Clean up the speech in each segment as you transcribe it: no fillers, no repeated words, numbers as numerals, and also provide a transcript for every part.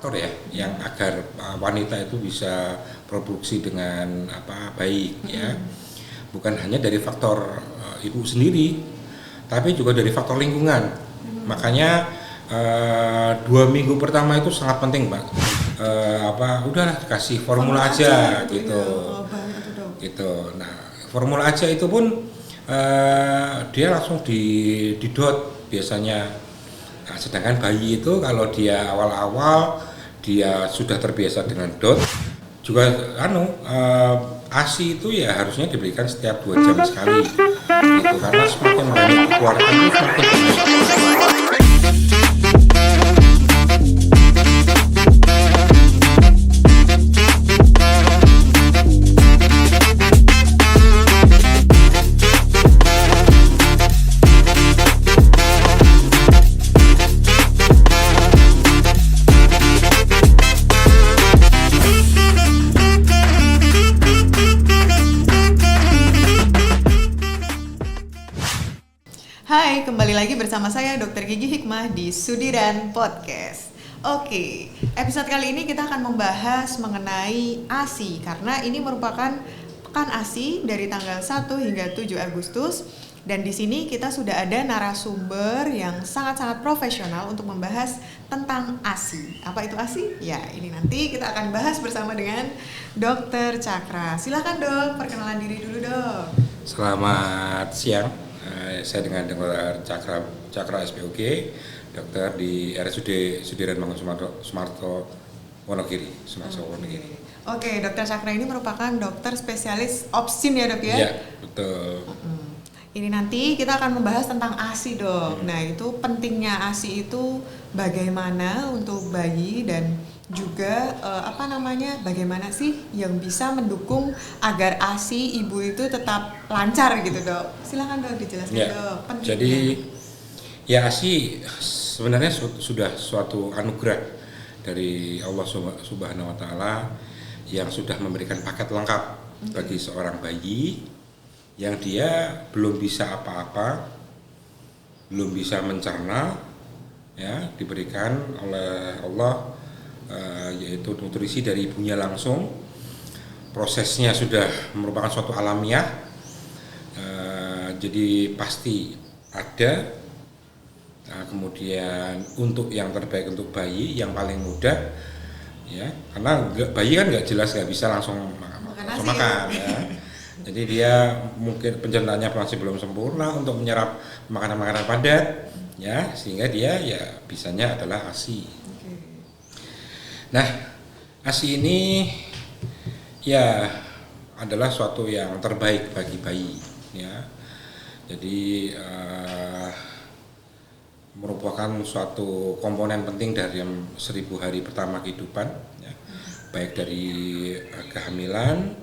faktor ya yang agar wanita itu bisa produksi dengan baik ya. Bukan hanya dari faktor ibu sendiri, tapi juga dari faktor lingkungan. Makanya 2 minggu pertama itu sangat penting, Pak. Udahlah kasih formula aja gitu. Gitu. Nah, formula aja itu pun dia langsung didot biasanya. Nah, sedangkan bayi itu kalau dia awal-awal dia sudah terbiasa dengan dot, juga ASI itu ya harusnya diberikan setiap 2 jam sekali gitu, karena semakin banyak dikeluarkan itu semakin banyak. Hai, kembali lagi bersama saya Dr. Gigi Hikmah di Sudiran Podcast. Oke, episode kali ini kita akan membahas mengenai ASI karena ini merupakan pekan ASI dari tanggal 1 hingga 7 Agustus dan di sini kita sudah ada narasumber yang sangat-sangat profesional untuk membahas tentang ASI. Apa itu ASI? Ya, ini nanti kita akan bahas bersama dengan Dr. Cakra. Silakan Dok, perkenalan diri dulu Dok. Selamat siang. Saya dengan Dr. Cakra SPOG, dokter di RSUD Sudiran Mangunkusumo Sumarto Wonogiri. Oke, Dr. Cakra ini merupakan dokter spesialis OBSIN ya Dok ya? Iya, betul. Ini nanti kita akan membahas tentang ASI Dok. Nah itu pentingnya ASI itu bagaimana untuk bayi dan juga bagaimana sih yang bisa mendukung agar ASI ibu itu tetap lancar gitu Dok. Silakan Dok dijelaskan Dok. Pentingnya. Jadi ya ASI sebenarnya sudah suatu anugerah dari Allah Subhanahu wa taala yang sudah memberikan paket lengkap bagi seorang bayi yang dia belum bisa apa-apa, belum bisa mencerna, ya diberikan oleh Allah yaitu nutrisi dari ibunya langsung. Prosesnya sudah merupakan suatu alamiah, jadi pasti ada. Nah, kemudian untuk yang terbaik untuk bayi yang paling mudah, ya karena bayi kan nggak jelas nggak bisa langsung makan ya. Jadi dia mungkin pencernaannya masih belum sempurna untuk menyerap makanan-makanan padat, ya sehingga dia ya bisanya adalah ASI. Nah, ASI ini ya adalah suatu yang terbaik bagi bayi, ya. Jadi merupakan suatu komponen penting dari 1000 hari pertama kehidupan, ya. Baik dari kehamilan,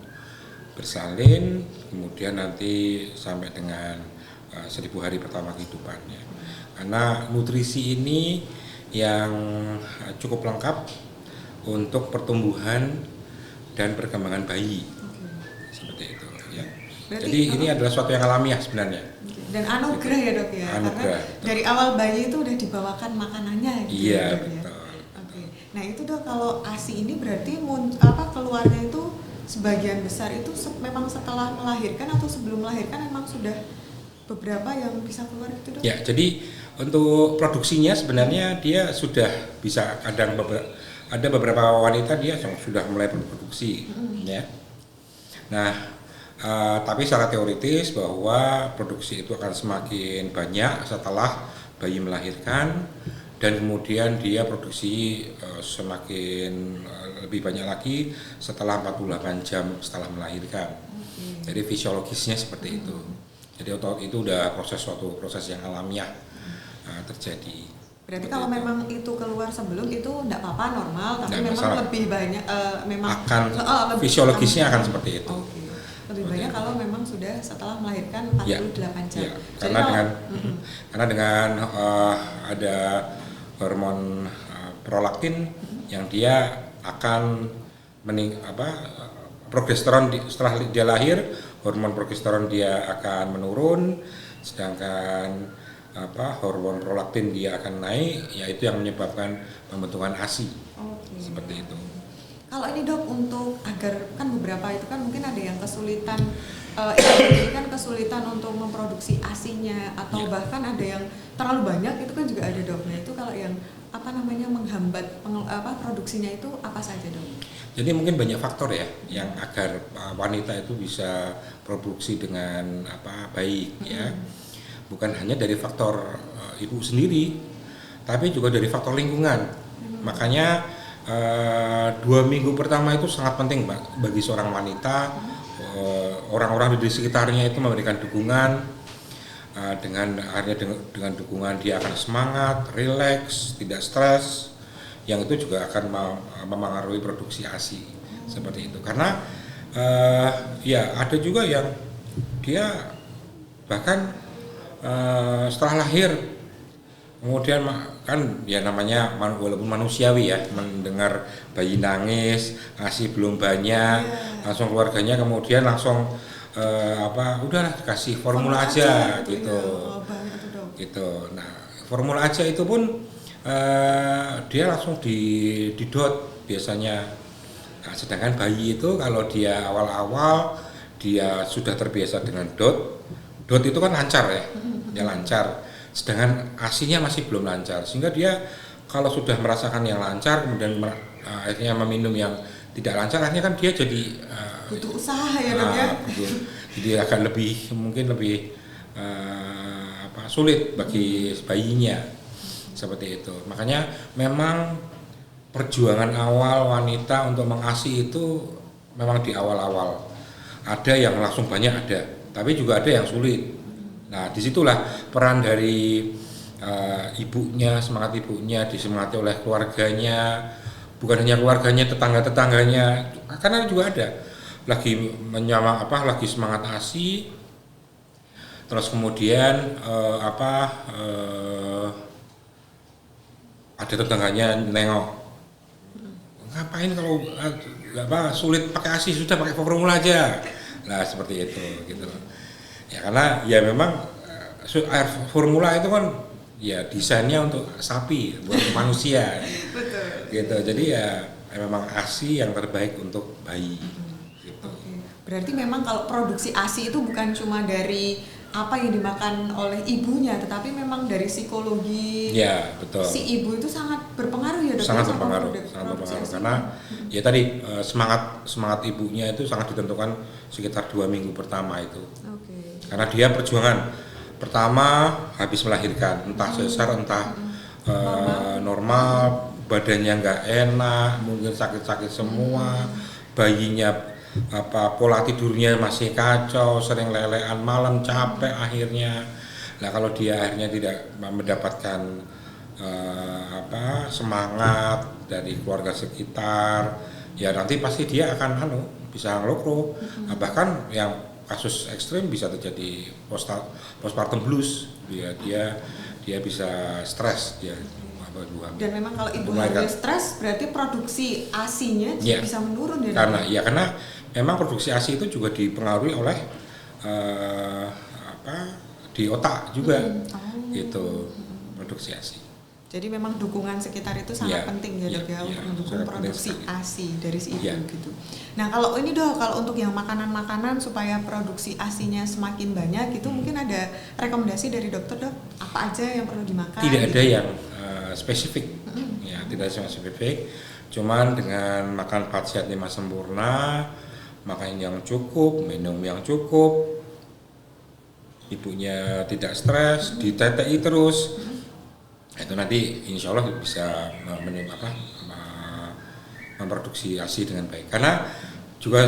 bersalin, kemudian nanti sampai dengan 1000 hari pertama kehidupannya. Karena nutrisi ini yang cukup lengkap untuk pertumbuhan dan perkembangan bayi. Seperti itu ya. Jadi ini adalah suatu yang alamiah sebenarnya. Dan anugerah ya Dok ya. Anugerah. Karena dari awal bayi itu udah dibawakan makanannya gitu. Iya, ya, Dok, betul. Ya? Oke. Nah, itu Dok kalau ASI ini berarti keluarnya itu sebagian besar itu memang setelah melahirkan atau sebelum melahirkan memang sudah beberapa yang bisa keluar gitu Dok? Ya, jadi untuk produksinya sebenarnya dia sudah bisa ada beberapa wanita dia yang sudah mulai berproduksi, ya. Nah, tapi secara teoritis bahwa produksi itu akan semakin banyak setelah bayi melahirkan dan kemudian dia produksi semakin lebih banyak lagi setelah 48 jam setelah melahirkan. Jadi fisiologisnya seperti itu. Jadi itu udah suatu proses yang alamiah terjadi. Berarti kalau memang itu keluar sebelum itu enggak apa-apa, normal, tapi memang masalah. Lebih banyak fisiologisnya akan seperti itu. Okay. Lebih banyak kalau memang sudah setelah melahirkan 48 jam. Ya. Karena dengan ada hormon prolaktin yang dia akan progesteron setelah dia lahir, hormon progesteron dia akan menurun, sedangkan hormon prolaktin dia akan naik, yaitu yang menyebabkan pembentukan ASI. Seperti itu. Kalau ini dok, untuk agar kan beberapa itu kan mungkin ada yang kesulitan kesulitan untuk memproduksi ASI-nya atau bahkan ada yang terlalu banyak, itu kan juga ada dok. Nah itu kalau yang menghambat produksinya itu apa saja dok? Jadi mungkin banyak faktor ya yang agar wanita itu bisa produksi dengan baik ya. Bukan hanya dari faktor ibu sendiri, tapi juga dari faktor lingkungan. Makanya 2 minggu pertama itu sangat penting bagi seorang wanita. Orang-orang di sekitarnya itu memberikan dukungan, dengan dukungan dia akan semangat, rileks, tidak stres, yang itu juga akan memengaruhi produksi ASI seperti itu. Karena ya ada juga yang dia bahkan setelah lahir kemudian kan ya namanya walaupun manusiawi ya, mendengar bayi nangis, ASI belum banyak, langsung keluarganya kemudian langsung udahlah kasih formula aja gitu. Gitu. Nah, formula aja itu pun dia langsung didot biasanya. Nah, sedangkan bayi itu kalau dia awal-awal dia sudah terbiasa dengan dot itu kan lancar ya. Dia lancar. Sedangkan ASI-nya masih belum lancar, sehingga dia kalau sudah merasakan yang lancar kemudian akhirnya meminum yang tidak lancar, akhirnya kan dia jadi butuh usaha ya dok ya. Jadi akan mungkin lebih sulit bagi bayinya seperti itu. Makanya memang perjuangan awal wanita untuk mengASI itu memang di awal-awal. Ada yang langsung banyak ada, tapi juga ada yang sulit. Nah, disitulah peran dari ibunya, semangat ibunya, disemangati oleh keluarganya, bukan hanya keluarganya, tetangga-tetangganya, karena juga ada lagi lagi semangat ASI, terus kemudian ada tetangganya nengok, ngapain kalau sulit pakai ASI, sudah pakai formula aja, nah seperti itu gitu. Ya karena ya memang air formula itu kan ya desainnya untuk sapi, buat manusia. Betul. Gitu. Jadi ya memang ASI yang terbaik untuk bayi. Gitu. Berarti memang kalau produksi ASI itu bukan cuma dari apa yang dimakan oleh ibunya, tetapi memang dari psikologi. Ya, betul. Si ibu itu sangat berpengaruh ya dok. Sangat berpengaruh karena ya tadi semangat ibunya itu sangat ditentukan sekitar 2 minggu pertama itu. Karena dia perjuangan pertama habis melahirkan, entah sesar, entah normal, badannya nggak enak, mungkin sakit-sakit semua, bayinya pola tidurnya masih kacau, sering lelean malam, capek akhirnya. Nah kalau dia akhirnya tidak mendapatkan semangat dari keluarga sekitar, ya nanti pasti dia akan bisa ngelokro, bahkan yang kasus ekstrim bisa terjadi postpartum blues, dia bisa stres dia. Dan memang kalau ibu hamil stres berarti produksi ASI-nya bisa menurun ya. Karena memang produksi ASI itu juga dipengaruhi oleh di otak juga gitu, produksi ASI. Jadi memang dukungan sekitar itu sangat penting ya dok ya untuk mendukung produksi ASI dari si ibu gitu. Nah kalau ini dok, kalau untuk yang makanan-makanan supaya produksi ASI-nya semakin banyak itu mungkin ada rekomendasi dari dokter dok? Apa aja yang perlu dimakan? Tidak ada yang spesifik, ya tidak ada yang spesifik. Cuman dengan makan 4 sehat 5 sempurna, makan yang cukup, minum yang cukup, ibunya tidak stres, ditetei terus. Itu nanti insya Allah bisa memproduksi ASI dengan baik. Karena juga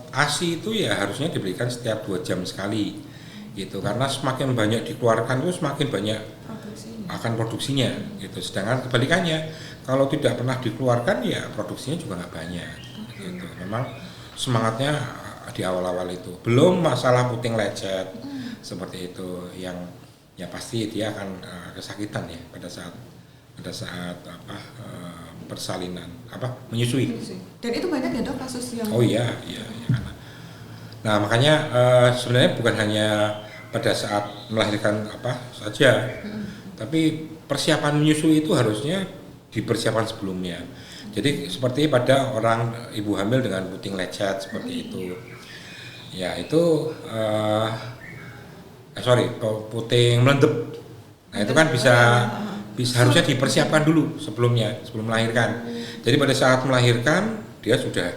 ASI itu ya harusnya diberikan setiap 2 jam sekali gitu. Karena semakin banyak dikeluarkan itu semakin banyak akan produksinya gitu. Sedangkan kebalikannya kalau tidak pernah dikeluarkan ya produksinya juga nggak banyak gitu. Memang semangatnya di awal-awal itu. Belum masalah puting lecet seperti itu yang ya pasti dia akan kesakitan ya pada saat persalinan menyusui. Dan itu banyak ya dok kasus yang iya. Nah makanya sebenarnya bukan hanya pada saat melahirkan apa saja. Tapi persiapan menyusui itu harusnya dipersiapkan sebelumnya. Jadi seperti pada orang ibu hamil dengan puting lecet seperti itu. Ya itu puting melendep. Nah itu kan bisa harusnya dipersiapkan dulu sebelumnya, sebelum melahirkan. Jadi pada saat melahirkan dia sudah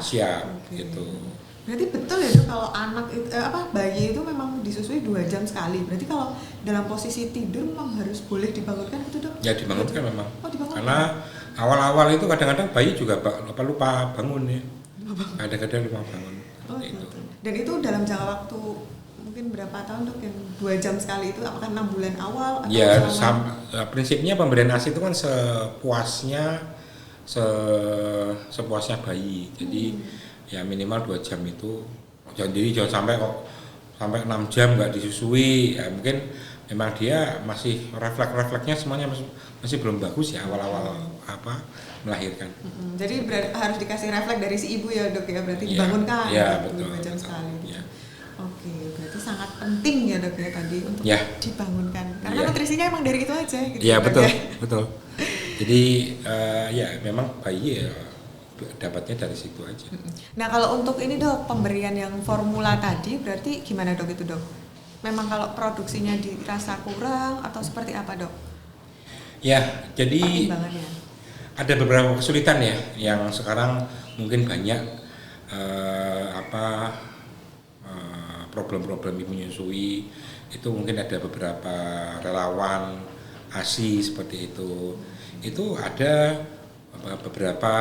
siap gitu. Berarti betul ya Dok, kalau anak itu, bayi itu memang disusui 2 jam sekali. Berarti kalau dalam posisi tidur memang harus boleh dibangunkan gitu Dok? Ya dibangunkan memang. Dibangunkan. Karena awal-awal itu kadang-kadang bayi juga lupa bangun ya. Kadang-kadang lupa bangun. Gitu. Dan itu dalam jangka waktu mungkin berapa tahun Dok yang 2 jam sekali itu, apakah 6 bulan awal atau ya prinsipnya pemberian ASI itu kan sepuasnya bayi. Jadi ya minimal 2 jam itu. Jadi jangan sampai 6 jam nggak disusui. Ya mungkin memang dia masih refleksnya semuanya masih belum bagus ya awal-awal melahirkan. Jadi harus dikasih refleks dari si ibu ya Dok ya, berarti dibangunkan betul, 2 jam sekali. Ya. Oke, berarti sangat penting ya Dok ya tadi untuk dibangunkan. Karena nutrisinya emang dari itu aja gitu. Iya betul. Jadi memang bayi dapatnya dari situ aja. Nah kalau untuk ini Dok, pemberian yang formula tadi berarti gimana Dok itu Dok? Memang kalau produksinya dirasa kurang atau seperti apa Dok? Ya, jadi ada beberapa kesulitan ya yang sekarang mungkin banyak problem-problem ibu menyusui itu, mungkin ada beberapa relawan ASI seperti itu ada beberapa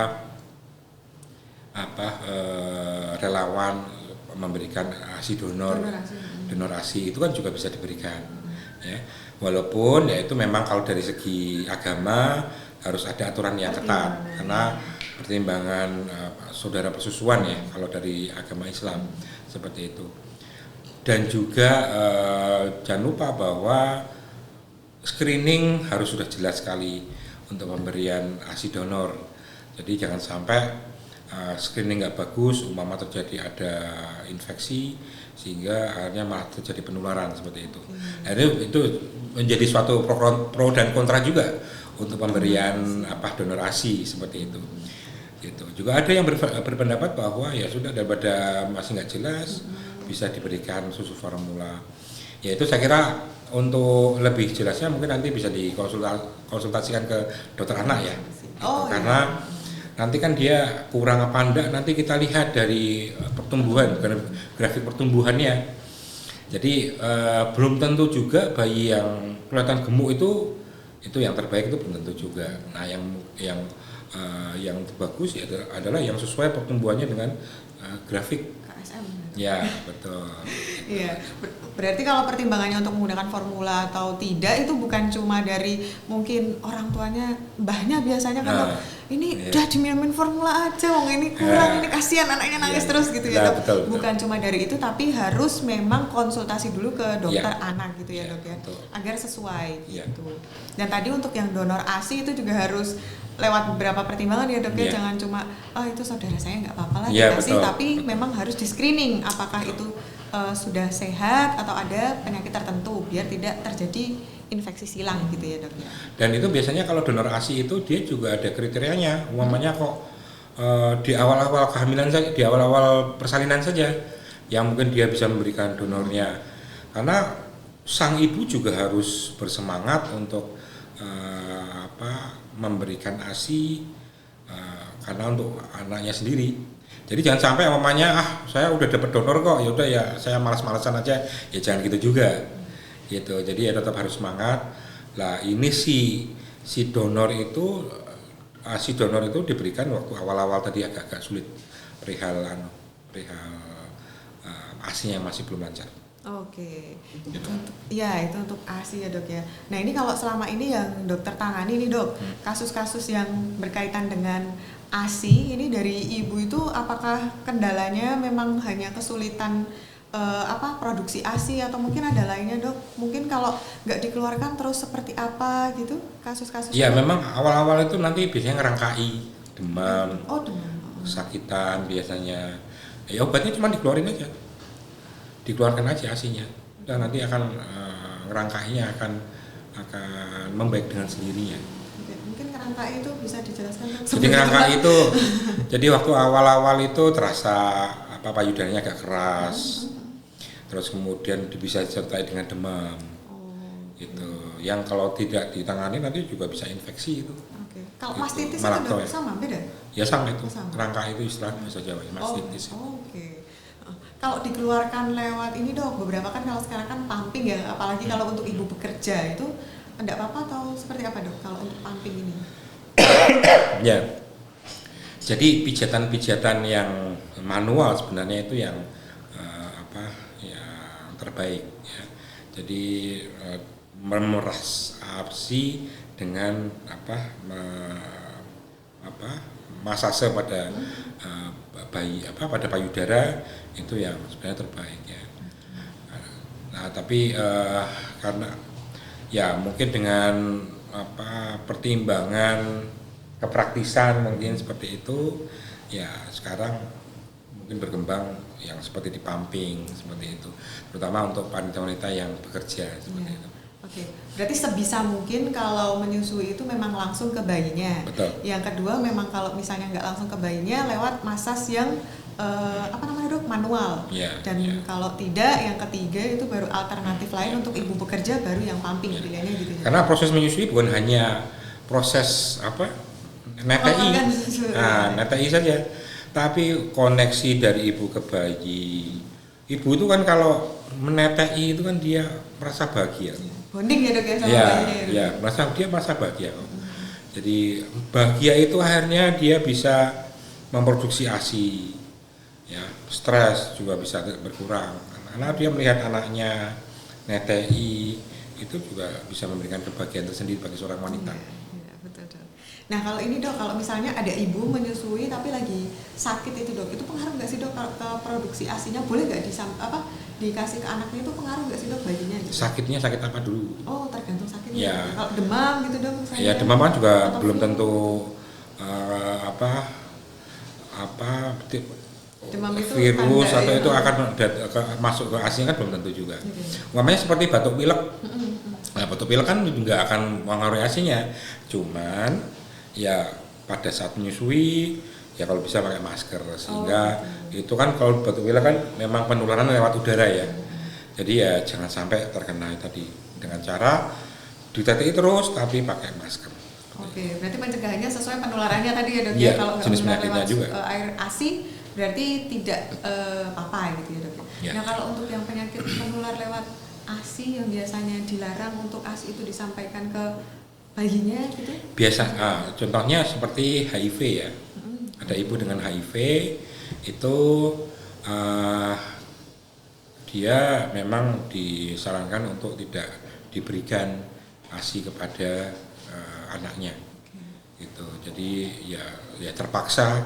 relawan memberikan ASI donor ASI itu kan juga bisa diberikan ya, walaupun ya itu memang kalau dari segi agama harus ada aturan yang ketat karena pertimbangan saudara persusuan ya kalau dari agama Islam seperti itu. Dan juga jangan lupa bahwa screening harus sudah jelas sekali untuk pemberian ASI donor. Jadi jangan sampai screening nggak bagus, umpama terjadi ada infeksi sehingga akhirnya malah terjadi penularan seperti itu. Nah, itu menjadi suatu pro dan kontra juga untuk pemberian donor ASI seperti itu. Gitu. Juga ada yang berpendapat bahwa ya sudah daripada masih nggak jelas bisa diberikan susu formula. Ya itu saya kira untuk lebih jelasnya mungkin nanti bisa dikonsultasikan ke dokter anak ya. Karena nanti kan dia kurang apa enggak nanti kita lihat dari pertumbuhan, grafik pertumbuhannya. Jadi belum tentu juga bayi yang kelihatan gemuk itu yang terbaik, itu belum tentu juga. Nah yang bagus ya adalah yang sesuai pertumbuhannya dengan grafik KSM. Ya betul. Iya, berarti kalau pertimbangannya untuk menggunakan formula atau tidak itu bukan cuma dari mungkin orang tuanya, mbahnya biasanya kan ini udah diminumin formula aja, wong ini kurang, ini kasihan anaknya nangis terus gitu ya Dok. Betul. Bukan cuma dari itu, tapi harus memang konsultasi dulu ke dokter anak gitu ya Dok ya, agar sesuai gitu. Dan tadi untuk yang donor ASI itu juga harus lewat beberapa pertimbangan ya Dok ya, jangan cuma itu saudara saya nggak apa-apa lah dikasih, tapi memang harus di screening apakah itu sudah sehat atau ada penyakit tertentu biar tidak terjadi infeksi silang gitu ya Dok ya. Dan itu biasanya kalau donor ASI itu dia juga ada kriterianya, umpamanya kok di awal-awal kehamilan saja, di awal-awal persalinan saja yang mungkin dia bisa memberikan donornya, karena sang ibu juga harus bersemangat untuk memberikan ASI karena untuk anaknya sendiri. Jadi jangan sampai umpamanya saya udah dapat donor kok, ya udah ya saya malas-malasan aja, ya jangan gitu juga. Gitu. Jadi ya tetap harus semangat. Lah ini si donor itu ASI donor itu diberikan waktu awal-awal tadi agak sulit perihal ASI-nya masih belum lancar. Oke, gitu. Itu untuk ASI ya Dok ya. Nah ini kalau selama ini yang dokter tangani nih Dok, kasus-kasus yang berkaitan dengan ASI ini dari ibu itu apakah kendalanya memang hanya kesulitan produksi ASI atau mungkin ada lainnya Dok? Mungkin kalau nggak dikeluarkan terus seperti apa gitu kasus-kasus? Iya memang awal-awal itu nanti biasanya ngerangkai, demam, kesakitan biasanya. Ya obatnya cuma dikeluarkan aja ASI-nya. dan nanti akan ngerangkainya akan membaik dengan sendirinya. Oke, mungkin ngerangkai itu bisa dijelaskan Dok? Jadi ngerangkai itu, jadi waktu awal-awal itu terasa payudaranya agak keras, terus kemudian bisa disertai dengan demam, gitu. Yang kalau tidak ditangani nanti juga bisa infeksi itu. Oke. Kalau Gitu. mastitis itu Malakto Dok, ya. sama beda? Ya sama itu, Sama. rangkai itu istilah bahasa Jawa, mastitis. Oke. Kalau dikeluarkan lewat ini Dok, beberapa kan kalau sekarang kan pumping ya, apalagi kalau untuk ibu bekerja itu enggak apa-apa atau seperti apa Dok kalau untuk pumping ini? Ya, jadi pijatan-pijatan yang manual sebenarnya itu yang yang terbaik ya. Jadi memeras ASI dengan masase pada pada payudara itu yang sebenarnya terbaik ya. Nah, tapi karena ya mungkin dengan pertimbangan kepraktisan mungkin seperti itu ya sekarang mungkin berkembang yang seperti di pumping seperti itu, terutama untuk wanita-wanita yang bekerja seperti itu. Oke, berarti sebisa mungkin kalau menyusui itu memang langsung ke bayinya. Betul. Yang kedua memang kalau misalnya nggak langsung ke bayinya lewat masas yang Dok, manual. Dan kalau tidak, yang ketiga itu baru alternatif lain untuk ibu bekerja baru yang pumping pilihannya gitu. Karena proses menyusui bukan hanya proses NTI, NTI saja, tapi koneksi dari ibu ke bayi. Ibu itu kan kalau menetei itu kan dia merasa bahagia. Bonding ya Dok ya sama bayinya. Ya, dia merasa bahagia. Jadi bahagia itu akhirnya dia bisa memproduksi ASI. Ya, stres juga bisa berkurang. Karena dia melihat anaknya netei itu juga bisa memberikan kebahagiaan tersendiri bagi seorang wanita. Iya, betul Dok. Nah kalau ini Dok, kalau misalnya ada ibu menyusui tapi lagi sakit itu Dok, itu pengaruh nggak sih Dok ke produksi ASI-nya? Boleh nggak dikasih ke anaknya, itu pengaruh nggak sih Dok bayinya? Gitu? Sakitnya sakit apa dulu? Oh, tergantung sakitnya. Ya. Kalau demam gitu Dok misalnya. Ya, demam kan juga belum flu. tentu demam itu virus atau ya. itu akan masuk ke ASI kan belum tentu juga. Umpamanya seperti batuk pilek. Nah, batuk pilek kan juga akan mengaruhi ASI-nya. Cuman ya pada saat menyusui ya kalau bisa pakai masker sehingga itu kan kalau batuk pilek kan memang penularan lewat udara ya. Jadi ya jangan sampai terkena tadi dengan cara ditetei terus tapi pakai masker. Oke, berarti pencegahannya sesuai penularannya tadi ya Dok ya, kalau jenis menular penyakitnya lewat juga. Air ASI berarti tidak apa gitu ya Dok. Ya. Nah kalau untuk yang penyakit menular lewat ASI yang biasanya dilarang untuk ASI itu disampaikan ke bayinya gitu? Biasa, contohnya seperti HIV ya. Ada ibu dengan HIV itu dia memang disarankan untuk tidak diberikan ASI kepada anaknya, gitu. Jadi ya terpaksa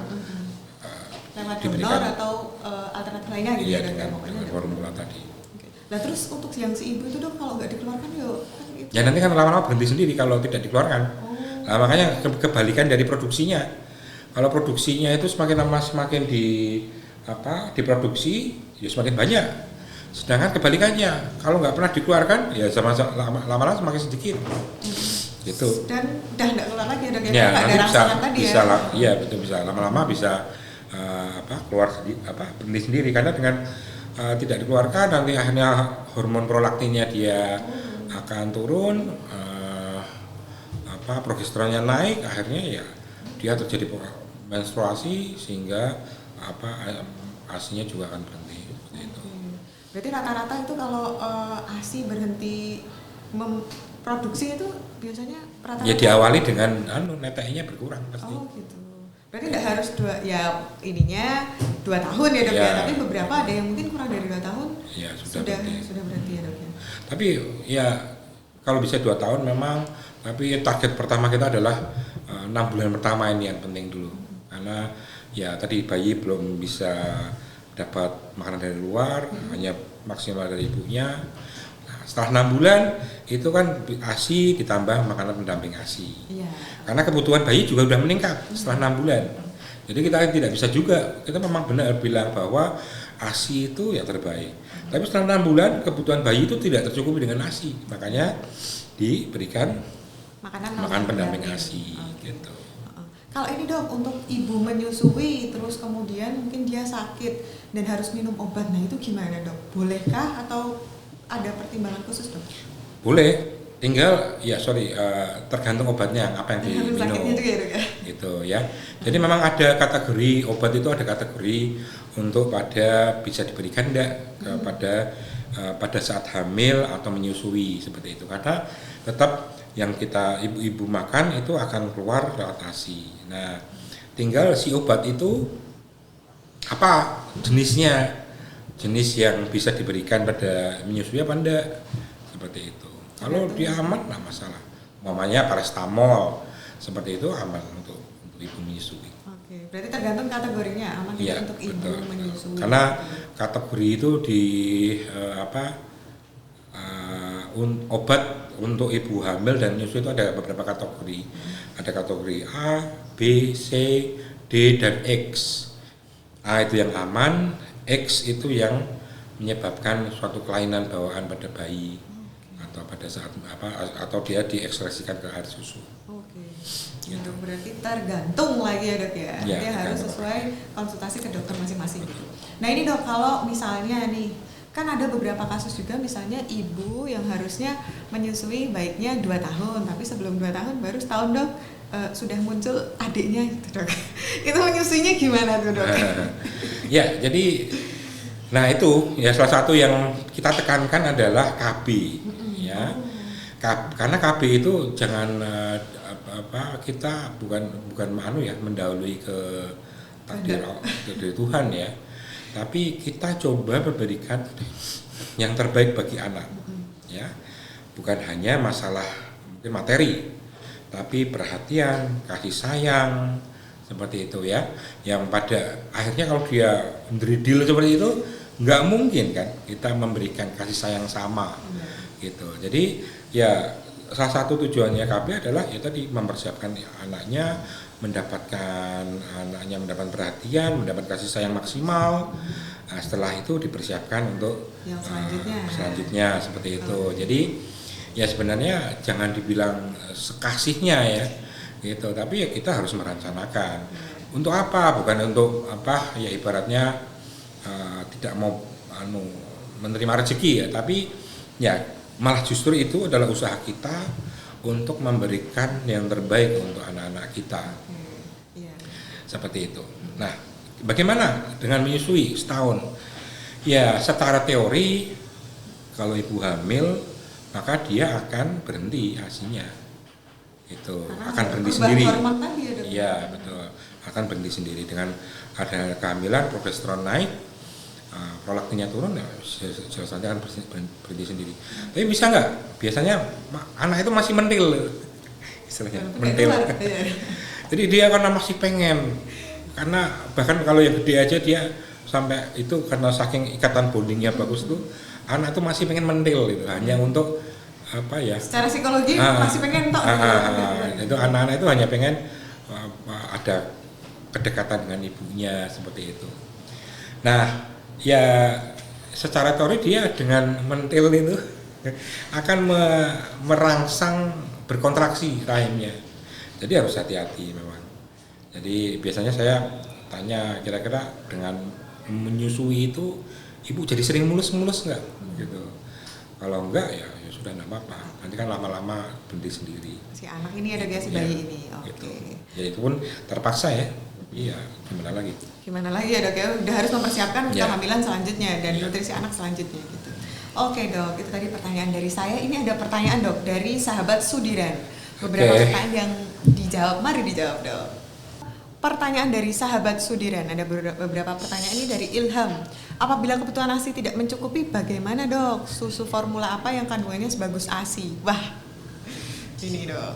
lewat diberikan donor atau alternatif lainnya gitu iya, ya Dok? dengan formula tadi. Nah terus untuk yang si ibu itu Dok kalau nggak dikeluarkan yuk kan itu. Ya nanti kan lama-lama berhenti sendiri kalau tidak dikeluarkan. Nah, makanya kebalikan dari produksinya. Kalau produksinya itu semakin lama semakin diproduksi ya semakin banyak. Sedangkan kebalikannya kalau nggak pernah dikeluarkan ya lama-lama semakin sedikit. Gitu. Dan udah nggak keluar lagi Dok Ya, nggak ada rangsangan tadi bisa ya. Iya betul, bisa lama-lama bisa keluar berhenti sendiri karena dengan tidak dikeluarkan nanti akhirnya hormon prolaktinnya dia akan turun, progesteronnya naik, akhirnya ya dia terjadi menstruasi sehingga ASI-nya juga akan berhenti seperti itu. Berarti rata-rata itu kalau ASI berhenti memproduksi itu biasanya rata-rata ya diawali dengan netei-nya berkurang pasti. Oh gitu. Berarti tidak harus 2 tahun ya Dok ya, tapi beberapa ada yang mungkin kurang dari 2 tahun. Ya, sudah berhenti ya Dok ya. Tapi ya kalau bisa 2 tahun memang, tapi target pertama kita adalah 6 bulan pertama ini yang penting dulu. Karena ya tadi bayi belum bisa dapat makanan dari luar, hanya maksimal dari ibunya. Nah, setelah 6 bulan itu kan ASI ditambah makanan pendamping ASI. Iya. Karena kebutuhan bayi juga sudah meningkat setelah 6 bulan. Jadi kita tidak bisa juga, kita memang benar bilang bahwa ASI itu ya terbaik. Tapi setelah 6 bulan kebutuhan bayi itu tidak tercukupi dengan ASI, makanya diberikan makan pendamping ASI gitu. Kalau ini dok, untuk ibu menyusui terus kemudian mungkin dia sakit dan harus minum obat, nah itu gimana dok? Bolehkah atau ada pertimbangan khusus dok? Boleh, tinggal tergantung obatnya apa yang diminum juga ya dok ya? gitu ya. Jadi memang ada kategori obat, itu ada kategori untuk bisa diberikan enggak kepada pada saat hamil atau menyusui seperti itu, karena tetap yang kita ibu-ibu makan itu akan keluar lewat ASI. Nah, tinggal si obat itu apa jenisnya, jenis yang bisa diberikan pada menyusui apa enggak, seperti itu. Kalau dia aman nggak masalah, umpamanya paracetamol seperti itu aman untuk ibu menyusui. Oke, berarti tergantung kategorinya aman ya, untuk ibu betul, menyusui. Karena kategori itu obat untuk ibu hamil dan menyusui itu ada beberapa kategori. Ada kategori A, B, C, D, dan X. A itu yang aman, X itu yang menyebabkan suatu kelainan bawaan pada bayi atau pada saat atau dia diekspresikan ke air susu. Oke. Gitu. Berarti tergantung lagi ya dok ya. Dia harus sesuai konsultasi ke dokter masing-masing gitu. Nah ini dok, kalau misalnya nih kan ada beberapa kasus juga, misalnya ibu yang harusnya menyusui baiknya 2 tahun, tapi sebelum 2 tahun baru setahun dok sudah muncul adiknya gitu dok. Itu menyusuinya gimana tuh dok? Ya, jadi nah itu ya salah satu yang kita tekankan adalah KB ya. Karena KB itu jangan kita bukan mendahului ke takdir dari Tuhan ya. Tapi kita coba memberikan yang terbaik bagi anak, ya, bukan hanya masalah mungkin materi, tapi perhatian, kasih sayang, seperti itu ya. Yang pada akhirnya kalau dia mendridil seperti itu, nggak mungkin kan kita memberikan kasih sayang sama, gitu. Jadi ya salah satu tujuannya KB adalah ya tadi mempersiapkan anaknya mendapatkan perhatian, mendapat kasih sayang maksimal. Nah, setelah itu dipersiapkan untuk yang selanjutnya seperti itu. Jadi ya sebenarnya jangan dibilang sekasihnya ya gitu, tapi ya kita harus merencanakan. Untuk apa? Bukan untuk ya ibaratnya tidak mau menerima rezeki ya, tapi ya malah justru itu adalah usaha kita untuk memberikan yang terbaik untuk anak-anak kita. Seperti itu. Nah, bagaimana dengan menyusui setahun? Ya, secara teori kalau ibu hamil maka dia akan berhenti ASI-nya. Itu akan berhenti sendiri. Iya, betul. Akan berhenti sendiri dengan ada kehamilan, progesteron naik, prolaktinnya turun, ya jelas nanti akan berhenti sendiri. Tapi bisa nggak? Biasanya anak itu masih mentil, istilahnya mentil. Jadi dia karena masih pengen, karena bahkan kalau yang gede aja dia sampai itu karena saking ikatan bondingnya bagus tuh, anak itu masih pengen mentil itu hanya untuk secara psikologi masih pengen tok. Itu anak-anak itu hanya pengen ada kedekatan dengan ibunya seperti itu. Nah, ya secara teori dia dengan mentil itu akan merangsang berkontraksi rahimnya. Jadi harus hati-hati memang. Jadi biasanya saya tanya kira-kira dengan menyusui itu ibu jadi sering mulus-mulus nggak? Gitu. Kalau enggak ya sudah nggak apa-apa. Nanti kan lama-lama berhenti sendiri. Si anak ini ada si bayi ini. Oke. Gitu. Ya itu pun terpaksa ya. Iya, gimana lagi? Gimana lagi ya dok ya, udah harus mempersiapkan kehamilan selanjutnya dan nutrisi anak selanjutnya gitu. Oke dok, itu tadi pertanyaan dari saya. Ini ada pertanyaan dok dari sahabat Sudiran. Beberapa pertanyaan yang dijawab, mari dijawab dok. Pertanyaan dari sahabat Sudiran, ada beberapa pertanyaan ini dari Ilham. Apabila kebutuhan ASI tidak mencukupi, bagaimana dok? Susu formula apa yang kandungannya sebagus ASI? Wah, ini dok.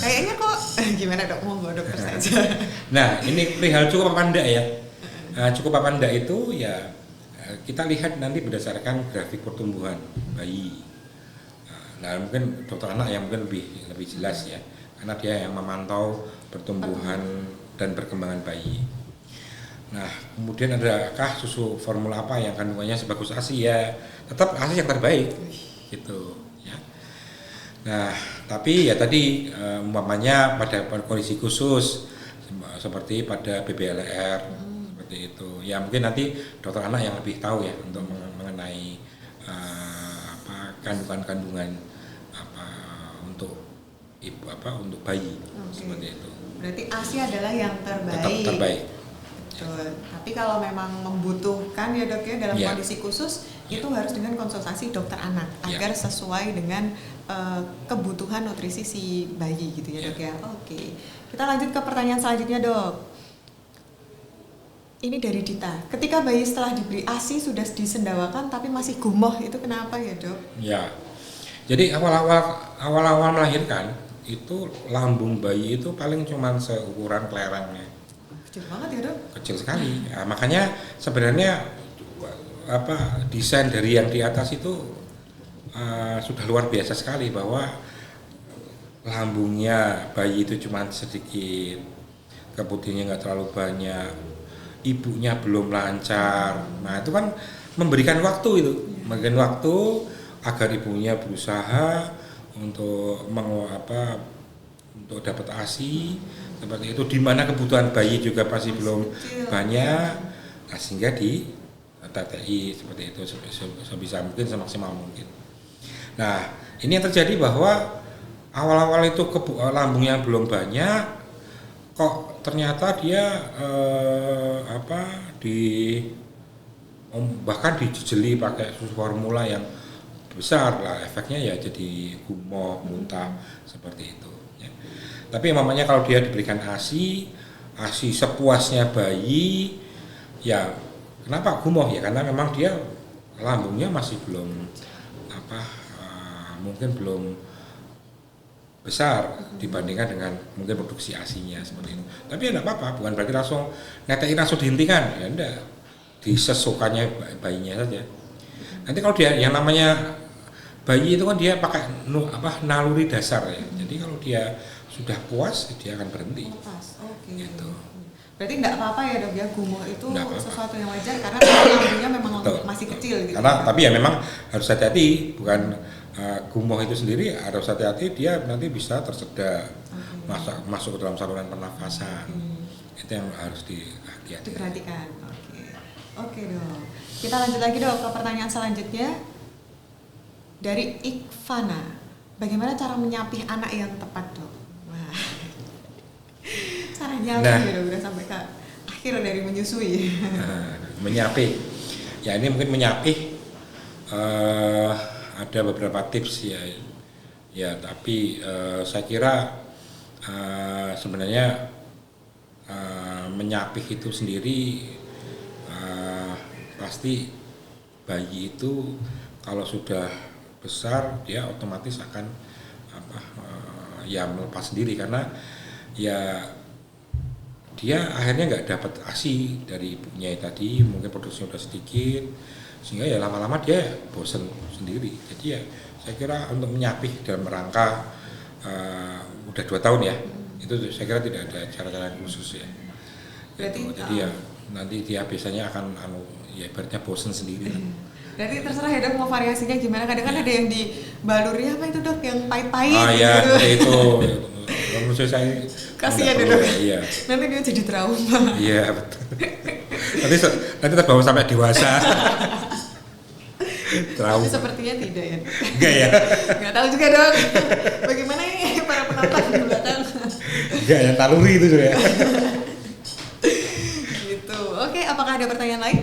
Kayaknya kok gimana dok? Monggo dokter saja. Nah, ini perihal cukup apa enggak ya? Cukup apa enggak itu ya kita lihat nanti berdasarkan grafik pertumbuhan bayi. Nah, mungkin dokter anak yang mungkin lebih jelas ya, karena dia yang memantau pertumbuhan dan perkembangan bayi. Nah, kemudian adakah susu formula apa yang kandungannya sebagus ASI? Ya, tetap ASI yang terbaik, gitu. Ya. Nah, tapi ya tadi umpamanya pada kondisi khusus seperti pada BBLR seperti itu. Ya mungkin nanti dokter anak yang lebih tahu ya untuk mengenai kandungan-kandungan apa untuk ibu untuk bayi seperti itu. Berarti ASI adalah yang terbaik. Tetap terbaik. Betul. Tapi kalau memang membutuhkan ya dok ya dalam kondisi khusus itu harus dengan konsultasi dokter anak agar sesuai dengan kebutuhan nutrisi si bayi gitu ya dok ya. Oke. Kita lanjut ke pertanyaan selanjutnya dok. Ini dari Dita. Ketika bayi setelah diberi ASI sudah disendawakan tapi masih gumoh, itu kenapa ya dok? Ya. Jadi awal-awal melahirkan itu lambung bayi itu paling cuma seukuran kelerengnya. Kecil banget ya dok? Kecil sekali. Ya, makanya sebenarnya desain dari yang di atas itu sudah luar biasa sekali, bahwa lambungnya bayi itu cuma sedikit, keputihannya nggak terlalu banyak, ibunya belum lancar. Nah itu kan memberikan waktu memberikan waktu agar ibunya berusaha untuk untuk dapat ASI seperti itu, di mana kebutuhan bayi juga masih belum banyak, sehingga di TTI seperti itu sebisa mungkin, semaksimal mungkin. Nah ini yang terjadi bahwa awal-awal itu lambungnya belum banyak, kok ternyata dia bahkan dijejeli pakai susu formula yang besar lah, efeknya ya jadi gumoh, muntah seperti itu ya. Tapi mamanya kalau dia diberikan ASI sepuasnya bayi, ya kenapa gumoh ya, karena memang dia lambungnya masih belum mungkin belum besar dibandingkan dengan mungkin produksi ASI-nya seperti itu. Tapi ya enggak apa-apa, bukan berarti langsung netein langsung dihentikan, ya enggak, disesukannya bayinya saja. Nanti kalau dia yang namanya bayi itu kan dia pakai naluri dasar ya. Jadi kalau dia sudah puas dia akan berhenti. Oke. Gitu. Berarti enggak apa-apa ya dok ya, gumoh itu sesuatu yang wajar karena lambungnya memang masih kecil gitu. Karena tapi ya memang harus hati-hati, bukan gumoh itu sendiri harus hati-hati, dia nanti bisa tersedak masuk ke dalam saluran pernafasan. Itu yang harus diperhatikan. Oke dok. Kita lanjut lagi dok ke pertanyaan selanjutnya dari Ikvana. Bagaimana cara menyapih anak yang tepat dok? Wah. Caranya apa ya dok? Udah sampai ke akhir dari menyusui. Menyapih. Ya ini mungkin menyapih. Ada beberapa tips ya tapi saya kira sebenarnya menyapih itu sendiri pasti bayi itu kalau sudah besar dia otomatis akan melepas sendiri, karena ya dia akhirnya nggak dapat ASI dari ibunya tadi, mungkin produksinya udah sedikit, sehingga ya lama-lama dia bosan sendiri. Jadi ya saya kira untuk menyapih dalam rangka udah 2 tahun ya, itu saya kira tidak ada cara-cara khusus ya. Berarti gitu. Jadi ya nanti dia biasanya akan ibaratnya bosan sendiri. Berarti terserah ya dok mau variasinya gimana. Kadang kan ada yang dibaluri apa itu dok yang pahit-pahit ya gitu. Itu menurut saya kasihan ya dok. Iya. Nanti dia jadi trauma. Iya betul. nanti terbawa sampai dewasa. Tapi sepertinya tidak ya. Enggak ya. Enggak tahu juga dok. Bagaimana ini para penonton di belakang. Enggak, yang taluri itu ya. Gitu. Oke, apakah ada pertanyaan lain?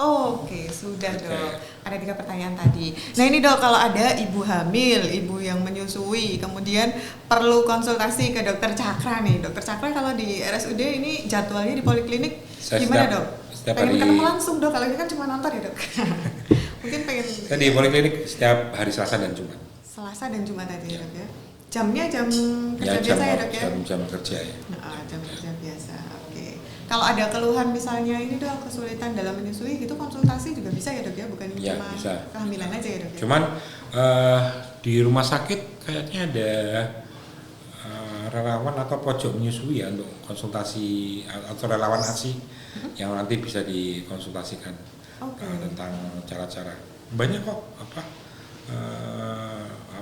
Oke, sudah dok. Ada 3 pertanyaan tadi. Nah ini dok, kalau ada ibu hamil, ibu yang menyusui, kemudian perlu konsultasi ke dokter Cakra nih. Dokter Cakra kalau di RSUD ini jadwalnya di poliklinik gimana dok? Pengen ketemu langsung dok, kalau ini kan cuma nonton ya dok. Mungkin pengen. Saya di poliklinik setiap hari Selasa dan Jumat. Selasa dan Jumat tadi ya dok ya. Jamnya jam kerja ya, biasa ya dok ya? Jam kerja ya. Jam kerja biasa, oke. Kalau ada keluhan misalnya ini dok kesulitan dalam menyusui gitu, konsultasi juga bisa ya dok ya? Bukan ya, cuma bisa. kehamilan aja ya dok ya? Cuman di rumah sakit kayaknya ada relawan atau pojok menyusui ya untuk konsultasi atau relawan ASI yang nanti bisa dikonsultasikan tentang cara-cara. Banyak kok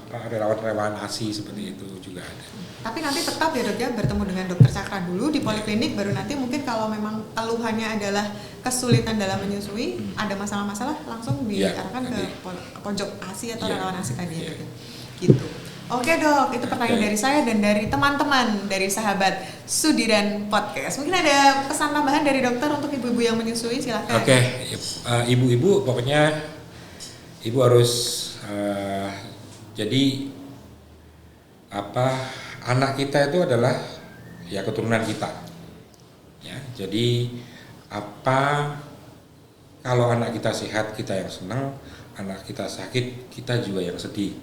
relawan-relawan ASI seperti itu juga ada. Tapi nanti tetap ya dok ya bertemu dengan dokter Cakra dulu di poliklinik, baru nanti mungkin kalau memang keluhannya adalah kesulitan dalam menyusui, ada masalah-masalah langsung diarahkan ke pojok ASI atau relawan ASI tadi ya. Gitu. Oke dok, itu pertanyaan dari saya dan dari teman-teman dari sahabat Sudiran Podcast. Mungkin ada pesan tambahan dari dokter untuk ibu-ibu yang menyusui, silahkan. Oke, ibu-ibu pokoknya ibu harus jadi anak kita itu adalah ya keturunan kita. Ya, jadi kalau anak kita sehat kita yang senang, anak kita sakit kita juga yang sedih,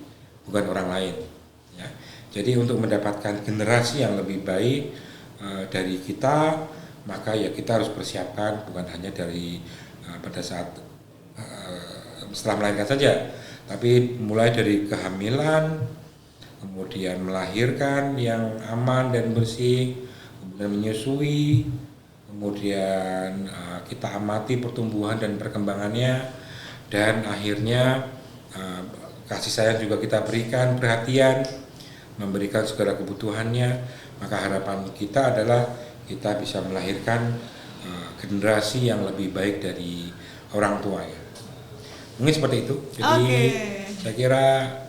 bukan orang lain. Ya, jadi untuk mendapatkan generasi yang lebih baik dari kita, maka ya kita harus persiapkan bukan hanya dari pada saat setelah melahirkan saja, tapi mulai dari kehamilan, kemudian melahirkan yang aman dan bersih, kemudian menyusui, kemudian kita amati pertumbuhan dan perkembangannya, dan akhirnya kasih sayang juga kita berikan, perhatian, memberikan segala kebutuhannya. Maka harapan kita adalah kita bisa melahirkan generasi yang lebih baik dari orang tua ya. Mungkin seperti itu. Jadi saya kira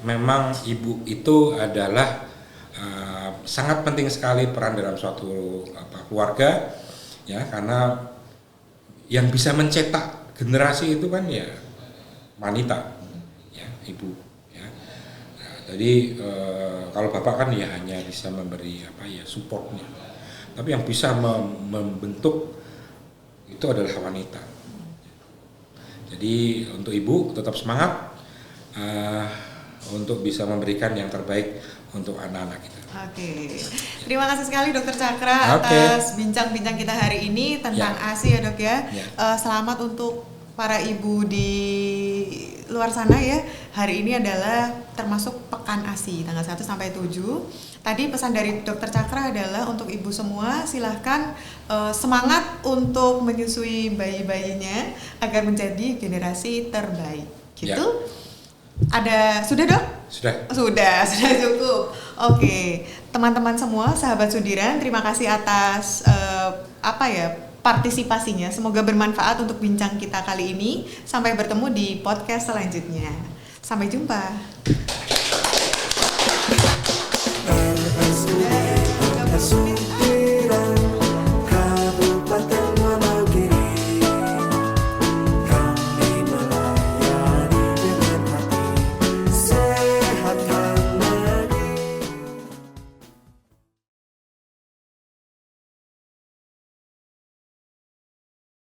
memang ibu itu adalah sangat penting sekali peran dalam suatu keluarga ya, karena yang bisa mencetak generasi itu kan ya wanita ya, ibu ya. Nah, jadi kalau bapak kan ya hanya bisa memberi supportnya, tapi yang bisa membentuk itu adalah wanita. Jadi untuk ibu tetap semangat untuk bisa memberikan yang terbaik untuk anak-anak kita. Oke, terima kasih sekali Dokter Cakra atas bincang-bincang kita hari ini tentang ASI ya dok ya. Selamat untuk para ibu di luar sana ya. Hari ini adalah termasuk Pekan ASI tanggal 1 sampai 7. Tadi pesan dari Dokter Cakra adalah untuk ibu semua silahkan semangat untuk menyusui bayi-bayinya agar menjadi generasi terbaik. Gitu. Sudah dok? Sudah cukup. Oke, teman-teman semua, sahabat Sudiran, terima kasih atas partisipasinya. Semoga bermanfaat untuk bincang kita kali ini. Sampai bertemu di podcast selanjutnya. Sampai jumpa. Sudah 30 menit.